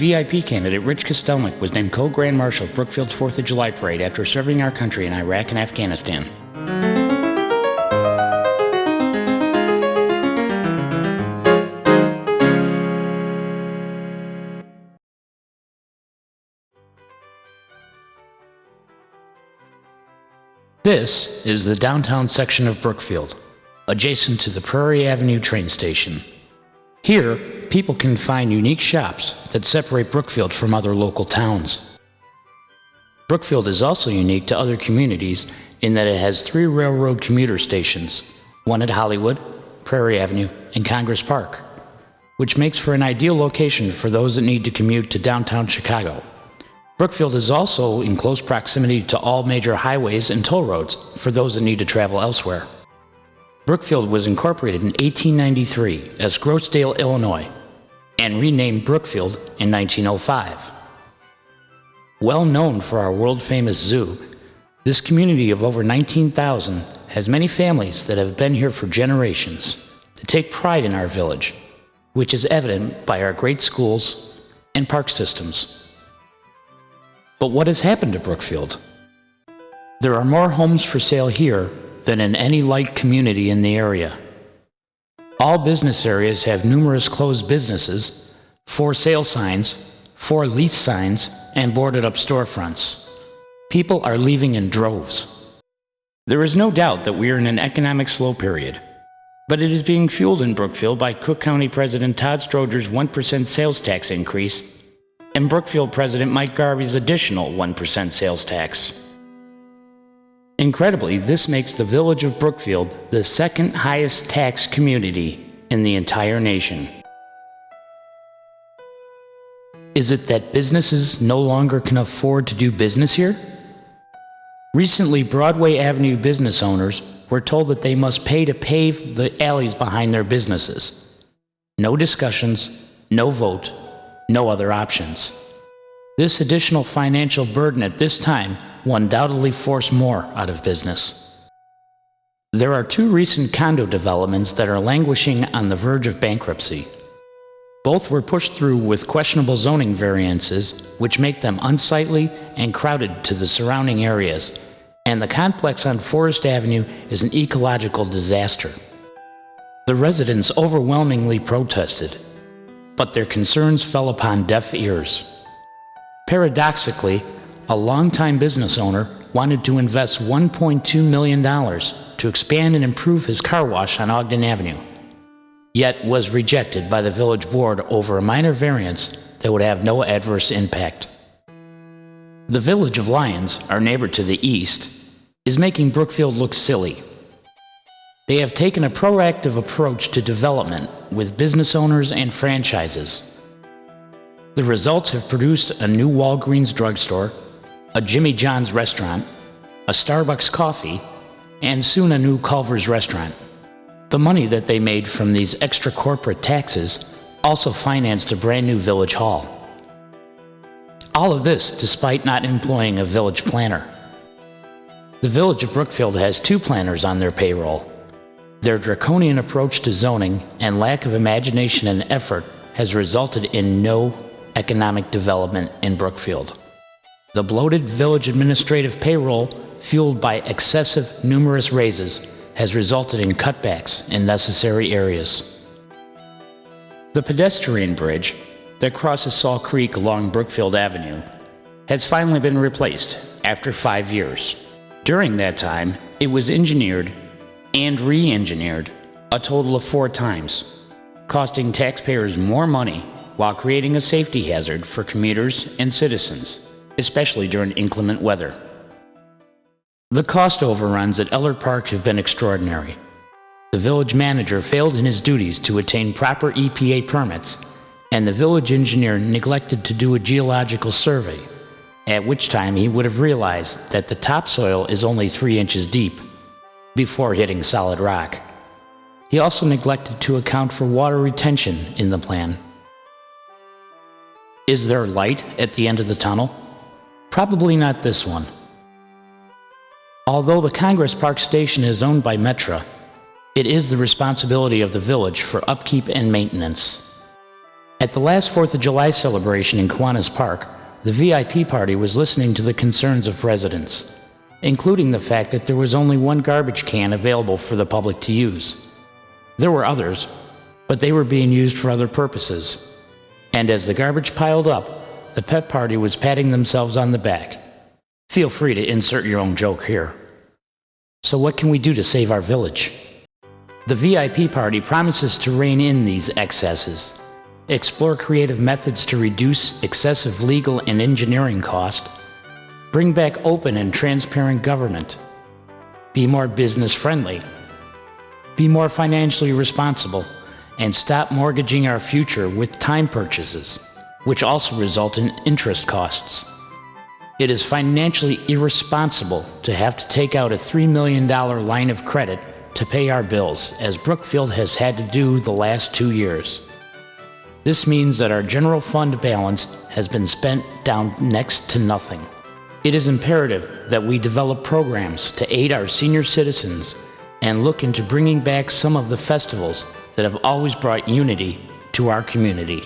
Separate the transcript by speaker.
Speaker 1: VIP candidate Rich Kostelnik was named co-Grand Marshal of Brookfield's 4th of July Parade after serving our country in Iraq and Afghanistan. This is the downtown section of Brookfield, adjacent to the Prairie Avenue train station. Here, people can find unique shops that separate Brookfield from other local towns. Brookfield is also unique to other communities in that it has 3 railroad commuter stations, one at Hollywood, Prairie Avenue, and Congress Park, which makes for an ideal location for those that need to commute to downtown Chicago. Brookfield is also in close proximity to all major highways and toll roads for those that need to travel elsewhere. Brookfield was incorporated in 1893 as Grossdale, Illinois, and renamed Brookfield in 1905. Well known for our world-famous zoo, this community of over 19,000 has many families that have been here for generations that take pride in our village, which is evident by our great schools and park systems. But what has happened to Brookfield? There are more homes for sale here than in any like community in the area. All business areas have numerous closed businesses, 4 sale signs, 4 lease signs, and boarded up storefronts. People are leaving in droves. There is no doubt that we are in an economic slow period, but it is being fueled in Brookfield by Cook County President Todd Stroger's 1% sales tax increase and Brookfield President Mike Garvey's additional 1% sales tax. Incredibly, this makes the village of Brookfield the second highest tax community in the entire nation. Is it that businesses no longer can afford to do business here? Recently, Broadway Avenue business owners were told that they must pay to pave the alleys behind their businesses. No discussions, no vote, no other options. This additional financial burden at this time will undoubtedly force more out of business. There are 2 recent condo developments that are languishing on the verge of bankruptcy. Both were pushed through with questionable zoning variances, which make them unsightly and crowded to the surrounding areas, and the complex on Forest Avenue is an ecological disaster. The residents overwhelmingly protested, but their concerns fell upon deaf ears. Paradoxically, a longtime business owner wanted to invest $1.2 million to expand and improve his car wash on Ogden Avenue, yet was rejected by the village board over a minor variance that would have no adverse impact. The village of Lyons, our neighbor to the east, is making Brookfield look silly. They have taken a proactive approach to development with business owners and franchises. The results have produced a new Walgreens drugstore, a Jimmy John's restaurant, a Starbucks coffee, and soon a new Culver's restaurant. The money that they made from these extra corporate taxes also financed a brand new village hall. All of this despite not employing a village planner. The village of Brookfield has 2 planners on their payroll. Their draconian approach to zoning and lack of imagination and effort has resulted in no economic development in Brookfield. The bloated village administrative payroll, fueled by excessive numerous raises, has resulted in cutbacks in necessary areas. The pedestrian bridge that crosses Saul Creek along Brookfield Avenue has finally been replaced after 5 years. During that time, it was engineered and re-engineered a total of 4 times, costing taxpayers more money while creating a safety hazard for commuters and citizens, especially during inclement weather. The cost overruns at Eller Park have been extraordinary. The village manager failed in his duties to attain proper EPA permits, and the village engineer neglected to do a geological survey, at which time he would have realized that the topsoil is only 3 inches deep before hitting solid rock. He also neglected to account for water retention in the plan. Is there light at the end of the tunnel? Probably not this one. Although the Congress Park station is owned by Metra, it is the responsibility of the village for upkeep and maintenance. At the last 4th of July celebration in Kiwanis Park, the VIP party was listening to the concerns of residents, including the fact that there was only one garbage can available for the public to use. There were others, but they were being used for other purposes. And as the garbage piled up, the pep party was patting themselves on the back. Feel free to insert your own joke here. So what can we do to save our village? The VIP party promises to rein in these excesses, explore creative methods to reduce excessive legal and engineering cost, bring back open and transparent government, be more business-friendly, be more financially responsible, and stop mortgaging our future with time purchases, which also result in interest costs. It is financially irresponsible to have to take out a $3 million line of credit to pay our bills, as Brookfield has had to do the last 2 years. This means that our general fund balance has been spent down next to nothing. It is imperative that we develop programs to aid our senior citizens and look into bringing back some of the festivals that have always brought unity to our community.